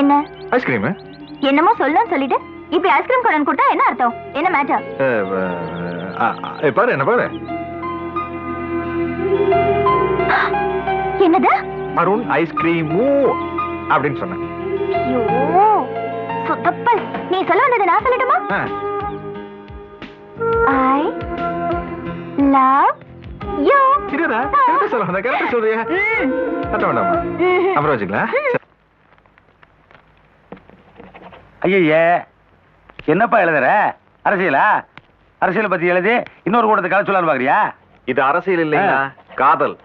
என்ன ஐஸ்கிரீம்? என்னமோ சொல்லலாம் சொல்லிட்டு இப்படி ஐஸ்கிரீம் கடன் கொடுத்தா என்ன அர்த்தம்? என்ன மேட்டர்? பாரு என்ன பாரு. என்னது? அருண் ஐஸ்கிரீமு அப்படின்னு சொன்னேன். ஐயோ சுத்தப்பல். நீ சொல்ல வந்தது நான் சொல்லட்டுமா? I love you. இதுடா கரெக்ட்டா சொல்றேன். கரெக்ட்டா சொல்றியா? கட்ட வேண்டாமா? அப்புறம் வச்சுக்கலாம். ஐயே என்னப்பா எழுதுற? அரசியலா? அரசியலை பத்தி எழுதி இன்னொரு கூட்டத்தை கதை சொல்லலாம் பாக்குறியா? இது அரசியல் இல்லையா, காதல்.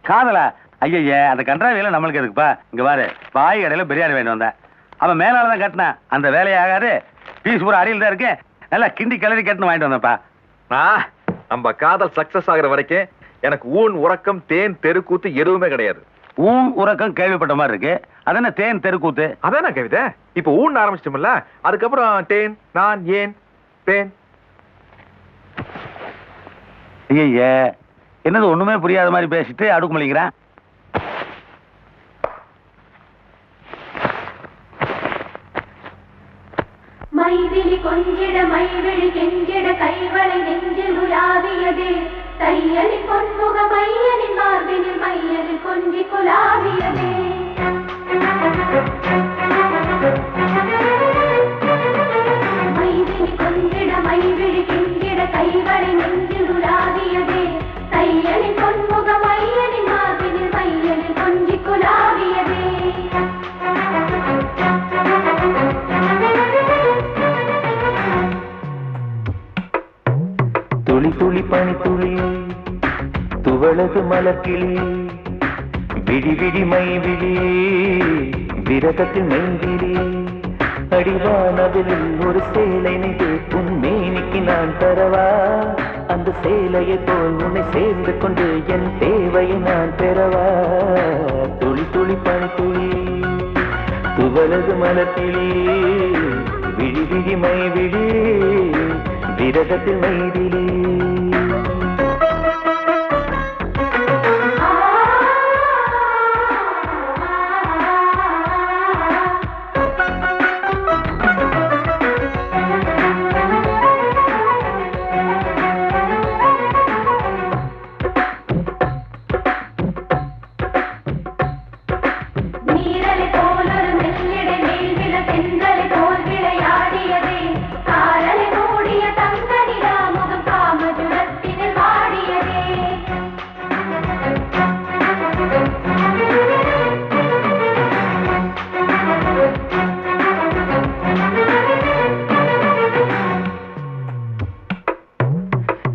காதலா? ஐயே அந்த கன்றாவியில நம்மளுக்கு எதுக்குப்பா? இங்க பாரு, பாய் கடையில பிரியாணி வேணும் வந்தேன். அவன் மேலாளதான் கட்டினான். அந்த வேலையாகாது, பீஸ் பூரா அடியில் தான் இருக்கு. நல்லா கிண்டி கிளறி கட்டுன்னு வாங்கிட்டு வந்தேன்ப்பா. நம்ம காதல் சக்சஸ் ஆகுற வரைக்கும் எனக்கு ஊன் உறக்கம் தேன் தெருக்கூத்து எதுவுமே கிடையாது. ஊன் உறக்கம் கேள்விப்பட்ட மாதிரி இருக்கு. அதென்ன தேன் தெருக்கூத்து? அதான கவிதை. இப்ப ஊன் ஆரம்பிச்சிட்டோம்ல, அதுக்கப்புறம் தேன் நான் ஏன் தேன். ஐயே என்னது ஒண்ணுமே புரியாத மாதிரி பேசிட்டு அடுக்கு மலிக்கிறேன். மைதிலி கொஞ்சிட மைவிழி கெஞ்சிட கைவளை நெஞ்சில் உலாவியதே தையலி பொன்முக மையனின் மார்பினில் மையலில் கொஞ்சி குலாவியதே. மைதிலி கொஞ்சிட மைவிழி கெஞ்சிட கைவளை நெஞ்சில் உலாவியதே தையலி பொன்முக மையனின் மார்பினில் மையலில் கொஞ்சி குலாவியதே. துளி துளி பனி துளி துவளது மலர்கிளி விழி விழி மை விழி விரதத்தில் மெய்விழி அடிவானதில் ஒரு சேலை நெய்து உன் மேனிக்கு நான் தரவா? அந்த சேலையை போல் உன்னை சேர்ந்து கொண்டு என் தேவையை நான் பெறவா? துளி துளி பனி துளி துவளது மலர்கிளி விழி விழி மை விழி விரதத்தில் மைதிலி.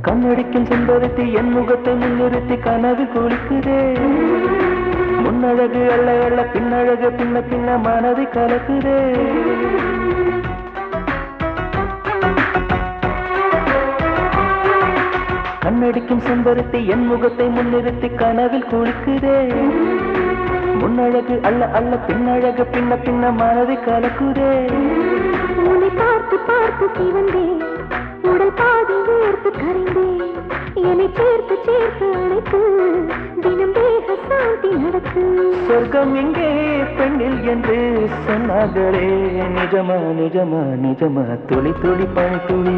கண்ணடிக்கும் செம்பருத்தி என் முகத்தை முன்னிறுத்தி கனவு குளிக்குதே. முன்னழகு அல்ல அல்ல பின்னழகு பின்ன பின்ன மனதை கலக்குதே. கண்ணடிக்கும் செம்பருத்தி என் முகத்தை முன்னிறுத்தி கனவில் குளிக்குதே. முன்னழகு அல்ல அல்ல பின்னழகு பின்ன பின்ன மனதை கலக்குதே. உன்னை பார்த்து பார்த்து சிவந்தேன் உடல் பாதி வேர்த்து கரைந்தேன் என்னை சேர்த்து சேர்த்து அழைத்து தினம் தேக சாந்தி நடக்கு. சொர்க்கம் எங்கே பெண்ணில் என்று சொன்னார்களே நிஜமா நிஜமா நிஜமா துளி துளி பனி துளி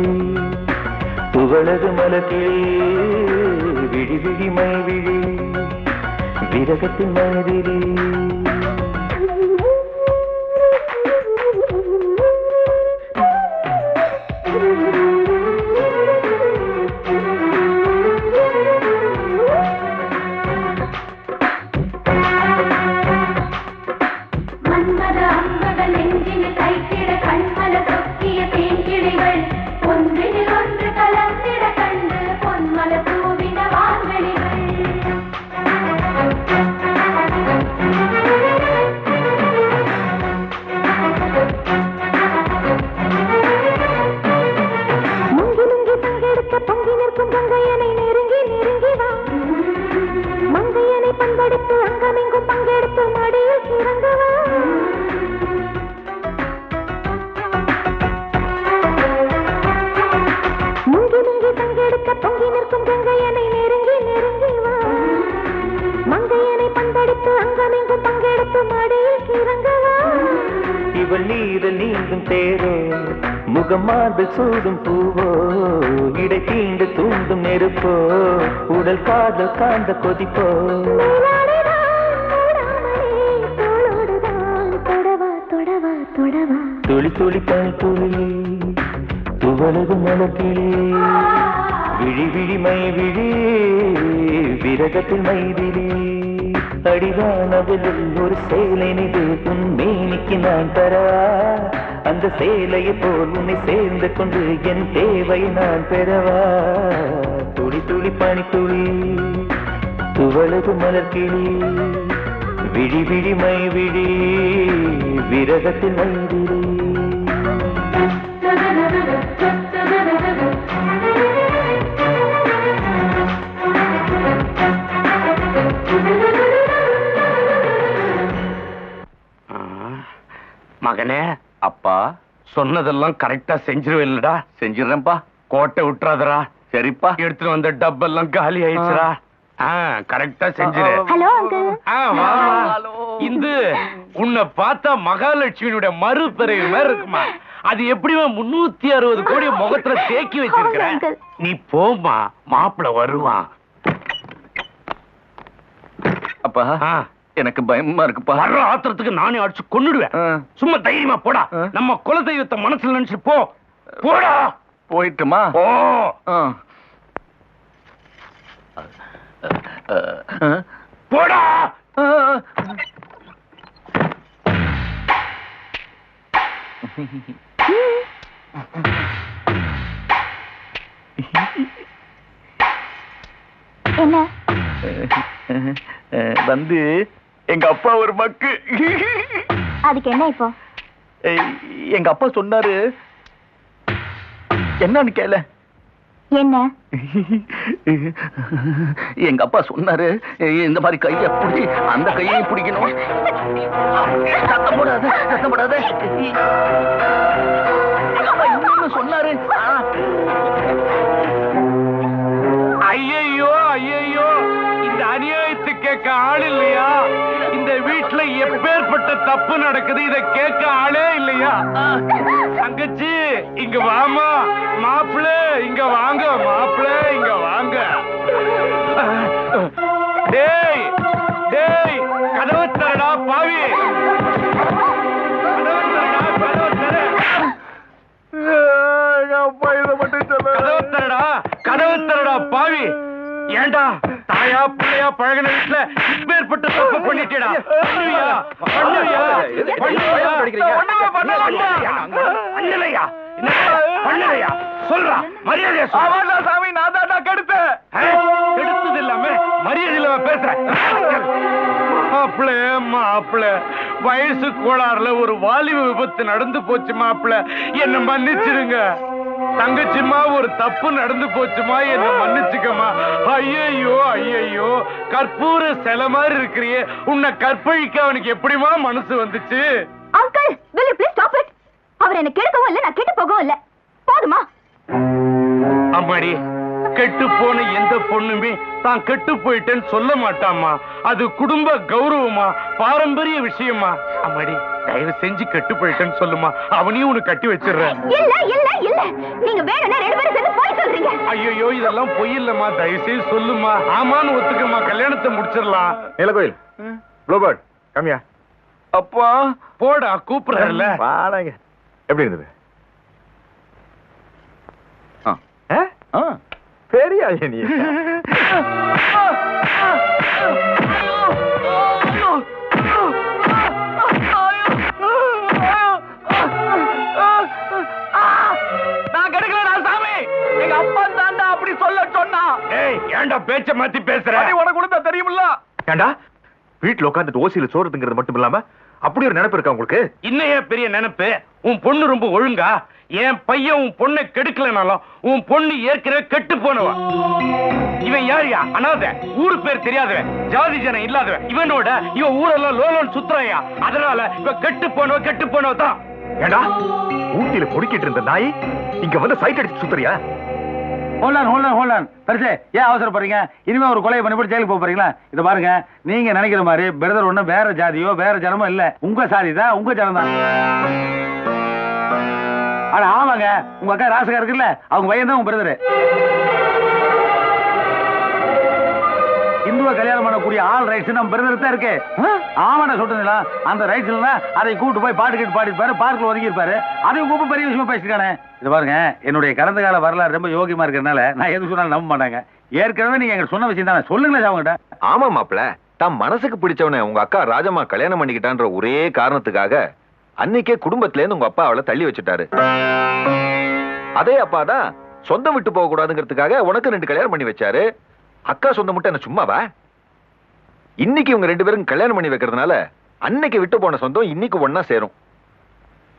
துவளது மலர்கிளி விழி விழி மை விழி விரகத்தின் மனதிலே. மங்கையனை பந்தடித்து அங்கமெங்கும் பங்கெடுத்து மடியில் கிறங்கவா. இவள் நீரில் நீந்தும் தேரோ முகம் மார்பில் சூடும் பூவோ இடை தீண்டு தூண்டும் நெருப்போ உடல் காதல் காந்த கொதிப்போ துளி துளி பனி துளி துவளது மலக்கிளி விழி விழி மை விழி விரகத்தில் மைதிலி அடிவானவில் ஒரு சேலை நிது உன் மேனிக்கு நான் தரவா அந்த சேலையை போல் உன்னை சேர்ந்து கொண்டு என் தேவை நான் பெறவா துளி துளி பனி துளி துவளது மலர்கிளி விழி விழி மை விழி விரகத்தில் மைதிலி மகனே, அப்பா சொன்னதெல்லாம் கரெக்டா செஞ்சிருவேன்லடா. செஞ்சிடறேன்ப்பா. கோட்டை விட்டுறாதரா. சரிப்பா. எடுத்துட்டு வந்த டப்பெல்லாம் காலி ஆயிடுச்சுடா. கரெக்டா செஞ்சிரு. Hello uncle. இந்த உன்னை பார்த்தா மகாலட்சுமியோட மறுபிறவி மாதிரி இருக்குமா? அது எப்படிமா 360 கோடி முகத்துல தேக்கி வச்சிருக்கிறேன். நீ போமா, மாப்பிள வருவான். அப்பா எனக்கு பயமா இருக்குப்பா. வர்ற ஆத்திரத்துக்கு நானே அடிச்சு கொன்னுடுவேன். சும்மா தைரியமா போடா. நம்ம குலதெய்வத்தை மனசுல நினைச்சு போ. போடா. போயிட்டுமா? ஓ போடா. என்ன வந்து எங்க அப்பா ஒரு மக்கு. அதுக்கு என்ன இப்போ? எங்க அப்பா சொன்னாரு. என்னன்னு கேள. என்ன? எங்க அப்பா சொன்னாரு இந்த மாதிரி கைய பிடிச்சி அந்த கையையும் பிடிக்கணும். சத்தம் போடாத, சத்தம் போடாத. சொன்னாரு. ஐயோ ஐயோ, இந்த அநியாயத்தை கேட்க ஆள் இல்லையா? இந்த வீட்டுல எப்பேற்பட்ட தப்பு நடக்குது, இத கேட்க ஆளே இல்லையா? தங்கச்சி இங்க வாமா. மாப்பிள்ள இங்க வாங்க. மாப்பிள்ள இங்க வாங்க. டேய் டேய், கதவு தரடா பாவி. கதவு தரடா, கதவு தர. கதவு தரடா, கதவு தரடா பாவி. ஏண்டா தாயா பிள்ளையா பழகின வீட்டுல இப்பேற்பட்ட தப்பு பண்ணிட்டேடா. பண்ணுவியா பண்ணுவியா பண்ணலையா? பண்ணலையா? சொல்றா, மரியாதையா சொல்றா. சாமி நான் தான் கெடுத்தேன். கெடுத்தது இல்லாம மரியாதை இல்லாம பேசுறேன். மாப்பிள்ள மாப்பிள்ள, வயசு கோளாறுல ஒரு வாலிப விபத்து நடந்து போச்சு மாப்பிள்ள, என்ன மன்னிச்சிருங்க. தங்கச்சிமா ஒரு தப்பு நடந்து போச்சுமா, என்ன மன்னிச்சுக்கமா. ஐயோ ஐயோ, கற்பூர சிலை மாதிரி இருக்கிறியே, உன்னை கற்பழிக்க அவனுக்கு எப்படிமா மனசு வந்துச்சு? Uncle, will you please stop it? அவர் என்ன கெடுக்கவும் இல்ல, நான் கெட்டு போகவும் இல்ல. போதுமா? அம்மாடி, கெட்டு போன எந்த பொண்ணுமே தான் கெட்டு போயிட்டேன்னு சொல்ல மாட்டாமா. அது குடும்ப கௌரவமா, பாரம்பரிய விஷயமா. அம்மாடி, தயவு செஞ்சு கெட்டு போயிட்டேன்னு சொல்லுமா, அவனையும் உனக்கு கட்டி வச்சிடுறேன். இல்ல இல்ல இல்ல, நீங்க வேணும்னா 2 பேரும் சேர்ந்து போய் சொல்றீங்க. ஐயோ, இதெல்லாம் பொய் இல்லம்மா, தயவு செய்து சொல்லுமா. ஆமான்னு ஒத்துக்கம்மா, கல்யாணத்தை முடிச்சிடலாம். நீலகோயில், ப்ளூபர்ட் கம்மியா. அப்பா போடா, கூப்பிடுறல. வாடாங்க. எப்படி இருந்தது? பெரிய நீ. நான் கெடுக்கலடா சாமி, எங்க அப்பா தாண்டா அப்படி சொல்ல சொன்னா. ஏய், ஏன்டா பேச்ச மாத்தி பேசுற? உனக்கு கொடுத்தா தெரியுமில்ல. ஏண்டா வீட்டுல உட்காந்துட்டு ஓசியில சோறுங்கிறது மட்டும் இல்லாம அப்படி ஒரு நினைப்பு இருக்கா உங்களுக்கு? இன்னையே பெரிய நினைப்பு. உன் பொண்ணு ரொம்ப ஒழுங்கா. என் பையன் உன் பொண்ணை கெடுக்கலனாலும் உன் பொண்ணு ஏற்கனவே கெட்டு போனவன். இவன் யாரியா? அனாதை, ஊரு பேர் தெரியாதவன், ஜாதி ஜனம் இல்லாதவன். இவனோட இவன் ஊரெல்லாம் லோலோன்னு சுத்துறாயா. அதனால இவன் கெட்டு போனவ தான். ஏண்டா ஊட்டியில பொடிக்கிட்டு இருந்த நாய் இங்க வந்து சைட் அடிச்சு சுத்துறியா? ஹோல்டான் பெருசு ஏன் அவசரப்படுறீங்க? இனிமே ஒரு கொலையை பண்ணி போட்டு ஜெயிலுக்கு போறீங்களா? இத பாருங்க, நீங்க நினைக்கிற மாதிரி பிரதர் ஒண்ணு வேற ஜாதியோ வேற ஜனமோ இல்ல. உங்க சாதி தான், உங்க ஜனம் தான். ஆனா ஆமாங்க, உங்க அக்கா ராசகா இருக்குல்ல, அவங்க பையன் தான் உங்க பிரதரு. இந்துவ கல்யாணம் பண்ணக்கூடிய ஆல் ரைட்ஸ் நம்ம பிரதர் தான் இருக்கு. ஆமாண்ணா சொல்றீங்களா? அந்த ரைட்ஸ்ல அதை கூட்டு போய் பாட்டு கேட்டு பாடிப்பாரு, பார்க்கல ஒதுங்கி இருப்பாரு. அதையும் கூப்பிட்டு பெரிய விஷயமா பேசிருக்கானே. இது பாருங்க, என்னுடைய கடந்த கால வரலாறு ரொம்ப யோகியமா இருக்கிறதுனால நான் எது சொன்னாலும் நம்ப மாட்டாங்க. ஏற்கனவே நீங்க எங்க சொன்ன விஷயம் தானே, சொல்லுங்களேன் அவங்ககிட்ட. ஆமா மாப்பிள்ள, தான் மனசுக்கு பிடிச்சவனை உங்க அக்கா ராஜம்மா கல்யாணம் பண்ணிக்கிட்டான்ற ஒரே காரணத்துக்காக அன்னைக்கே குடும்பத்துல இருந்து உங்க அப்பா அவளை தள்ளி வச்சுட்டாரு. அதே அப்பா தான் சொந்தம் விட்டு போக கூடாதுங்கிறதுக்காக உனக்கு 2 கல்யாணம் பண்ணி வச்சாரு. அக்கா சொந்தம் மட்டும் என்ன சும்மாவா? இன்னைக்கு இவங்க 2 பேரும் கல்யாணம் பண்ணி வைக்கிறதுனால அன்னைக்கு விட்டு போன சொந்தம் இன்னைக்கு ஒன்னா சேரும்.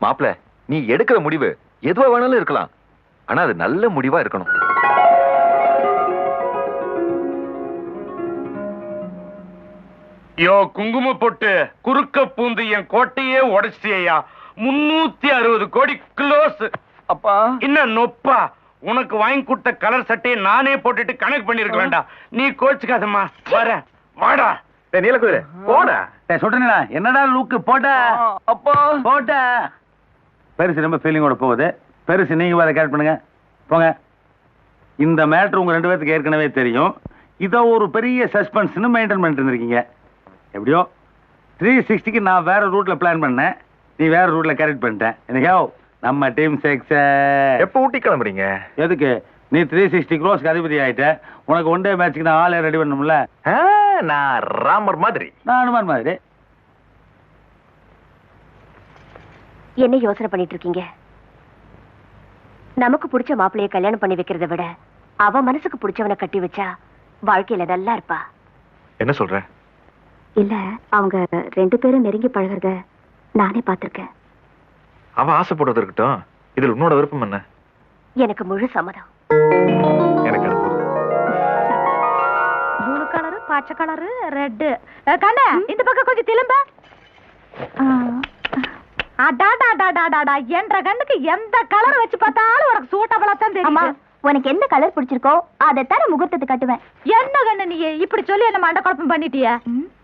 மாப்பிள்ள, நீ எடுக்கிற முடிவு எதுவா வேணாலும் இருக்கலாம், ஆனா அது நல்ல முடிவா இருக்கணும். யோ குங்கும போட்டு குறுக்க பூந்து என் கோட்டையே உடைச்சியா. 360 கோடி க்ளோஸ். அப்பா இன்னும் நொப்பா, உனக்கு வாங்கி கொடுத்த கலர் சட்டையை நானே போட்டுட்டு கணக்கு பண்ணிருக்க வேண்டாம். நீ கோச்சுக்காதம்மா, வர வாடா. நீலக்குதிரை போடா. சொல்றீங்களா? என்னடா லூக்கு போட்ட? அப்பா போட்ட பெருசு ரொம்ப ஃபீலிங்கோட போகுது. பெருசு நீங்க வேற கேட் பண்ணுங்க போங்க. இந்த மேட்ரு உங்க 2 பேருக்கு ஏற்கனவே தெரியும். இதை ஒரு பெரிய சஸ்பென்ஸ்னு மெயின்டைன் பண்ணிட்டு இருந்திருக்கீங்க. எப்படியோ 360க்கு நான் வேற ரூட்ல பிளான் பண்ணேன், நீ வேற ரூட்ல கேரக்ட் பண்ணிட்டேன். எனக்கோ நம்ம டீம் செக்ஸ் எப்ப ஊட்டி கிளம்புறீங்க? எதுக்கு? நீ 360 க்ரோஸ்க்கு அதிபதி ஆயிட்ட. உனக்கு ஒன் டே மேட்ச்சுக்கு நான் ஆளே ரெடி பண்ணணும்ல. நான் ராமர் மாதிரி, நான் அனுமான் மாதிரி. என்ன யோசனை பண்ணிட்டு இருக்கீங்க? நமக்கு பிடிச்ச மாப்பிள்ளைய கல்யாணம் பண்ணி வைக்கிறத விட அவ மனசுக்கு பிடிச்சவனை கட்டி வச்சா வாழ்க்கையில நல்லா இருப்பா. என்ன சொல்ற? இல்ல, அவங்க 2 பேரும் நெருங்கி பழகிறத நானே பார்த்திருக்கேன். அவ ஆசைப்படுறது இருக்கட்டும், இதுல உன்னோட விருப்பம் என்ன? எனக்கு முழு சம்மதம். எனக்கு அது போதும். ப்ளூ கலரு, பச்சை கலரு, ரெட். கண்ணா, இந்த பக்கம் கொஞ்சம் திரும்ப. அடாடாடாடாடா, என்ற கண்ணுக்கு எந்த கலர் வச்சு பார்த்தாலும் உனக்கு சூட்டபிளா தான் தெரியும். உனக்கு எந்த கலர் பிடிச்சிருக்கோ அதை தானே முகூர்த்தத்துக்கு கட்டுவேன். என்ன கண்ணு நீ இப்படி சொல்லி என்ன மண்ட குழப்பம் பண்ணிட்டியா?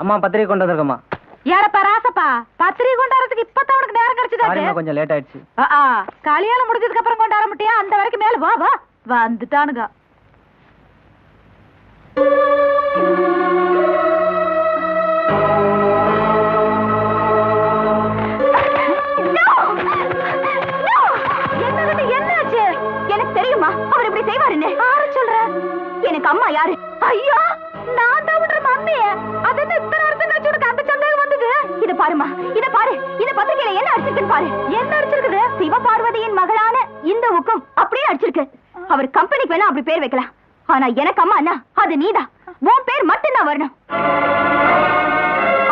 அம்மா பத்திரிகை கொண்டு வந்திருக்கம்மா. யாரப்பா? ராசப்பா. பத்திரிகை கொண்டாடுறதுக்கு இப்பதான் உனக்கு நேரம் கிடைச்சதா? கொஞ்சம் லேட் ஆயிடுச்சு. கல்யாணம் முடிஞ்சதுக்கு அப்புறம் கொண்டாட முடியா? அந்த வரைக்கும் மேல வா வா. வந்துட்டானுங்க. என்னாச்சு? எனக்கு தெரியுமா அவர் இப்படி செய்வாருன்னு? யாரு சொல்ற? எனக்கு அம்மா யாரு? ஐயோ, நான் தான் விடுற மம்மி. அது என்ன இத்தனை வருஷம் கழிச்சு உனக்கு அந்த சந்தேகம் வந்தது? இத பாருமா, இத பாரு. இந்த பத்திரிகையில என்ன அடிச்சிருக்குன்னு பாரு. என்ன அடிச்சிருக்குது? சிவபார்வதியின் மகளான இந்துவுக்கும் அப்படியே அடிச்சிருக்கு. அவர் கம்பெனிக்கு வேணா அப்படி பேர் வைக்கலாம், ஆனா எனக்கு அம்மா அண்ணா அது நீதான். உன் பேர் மட்டும்தான் வரணும்.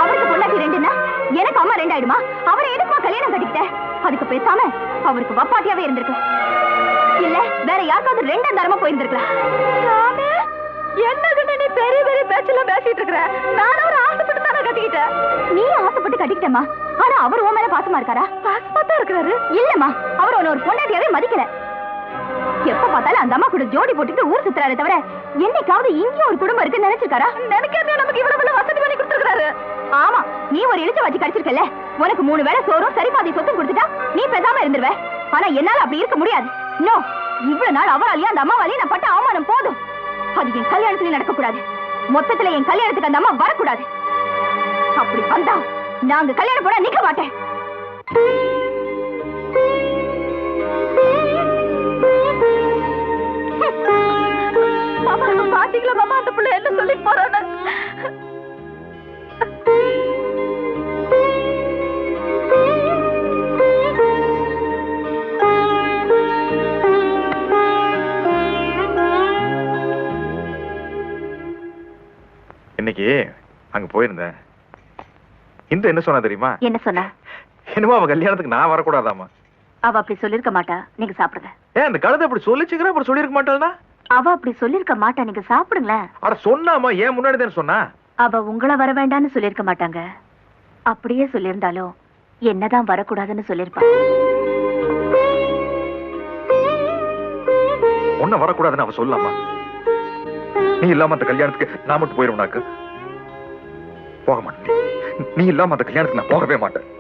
அவருக்கு பொண்டாட்டி 2ன்னா எனக்கு அம்மா 2 ஆயிடுமா? அவரை எதுக்குமா கல்யாணம் கட்டிக்கிட்ட? அதுக்கு பேசாம அவருக்கு வப்பாட்டியாவே இருந்திருக்கலாம். இல்ல வேற யாருக்காவது 2 தரமா போயிருந்திருக்கலாம். என்ன நீ பெரிய பெரிய பேச்சல பேசிட்டு இருக்கற? நான் ஒரு ஆசைப்பட்டு தான கட்டிக்கிட்டேன். நீ ஆசைப்பட்டு கட்டிக்கிட்டமா? ஆனா அவர் உன் மேல பாசமா இருக்காரா? பாசமா தான் இருக்காரு. இல்லம்மா, அவர் உன்னை ஒரு பொண்டாட்டியாவே மதிக்கல. எப்ப பார்த்தாலும் அந்த அம்மா கூட ஜோடி போட்டுட்டு ஊர் சுத்துறாரு தவிர என்னைக்காவது இங்கே ஒரு குடும்பம் இருக்கு நினைச்சிருக்காரா? நினைக்கிறதே நமக்கு இவ்வளவு வசதி பண்ணி கொடுத்துருக்காரு. ஆமா, நீ ஒரு இழுச்ச வச்சு கடிச்சிருக்கல. உனக்கு 3 வேளை சோறும் சரி பாதி சொத்தும் கொடுத்துட்டா நீ பேசாம இருந்துருவ. ஆனா என்னால அப்படி இருக்க முடியாது. நோ, இவ்வளவு நாள் அவராலையும் அந்த அம்மாவாலையும் நான் பட்ட அவமானம் போதும். அது என் கல்யாணத்துல நடக்க கூடாது. மொத்தத்துல என் கல்யாணத்துக்கு அந்த அம்மா வரக்கூடாது. அப்படி வந்தா நாங்க கல்யாணம் போட நிக்க மாட்டேன். பாத்தீங்களா மாமா, அந்த பிள்ளை என்ன சொல்லி போறான்னு? இன்னைக்கு அங்க போயிருந்தேன். இந்து என்ன சொன்னா தெரியுமா? என்ன சொன்னா? என்னமோ அவ கல்யாணத்துக்கு நான் வரக்கூடாதாமா. அவ அப்படி சொல்லிருக்க மாட்டா, நீங்க சாப்பிடுங்க. ஏன் அந்த கழுதை அப்படி சொல்லிச்சுக்கிறேன், அப்புறம் சொல்லிருக்க மாட்டாள்னா? அவ அப்படி சொல்லிருக்க மாட்டா, நீங்க சாப்பிடுங்களேன். அட சொன்னாமா, ஏன் முன்னாடி தானே சொன்னா? அவ உங்களை வர வேண்டாம்னு சொல்லிருக்க மாட்டாங்க. அப்படியே சொல்லியிருந்தாலும் என்னதான் வரக்கூடாதுன்னு சொல்லிருப்பா. பொண்ணை வரக்கூடாதுன்னு அவ சொல்லலாமா? நீ இல்லாம அந்த கல்யாணத்துக்கு நான் மட்டும் போயிருவனாக்கு போக மாட்டேன். நீ இல்லாம அந்த கல்யாணத்துக்கு நான் போகவே மாட்டேன்.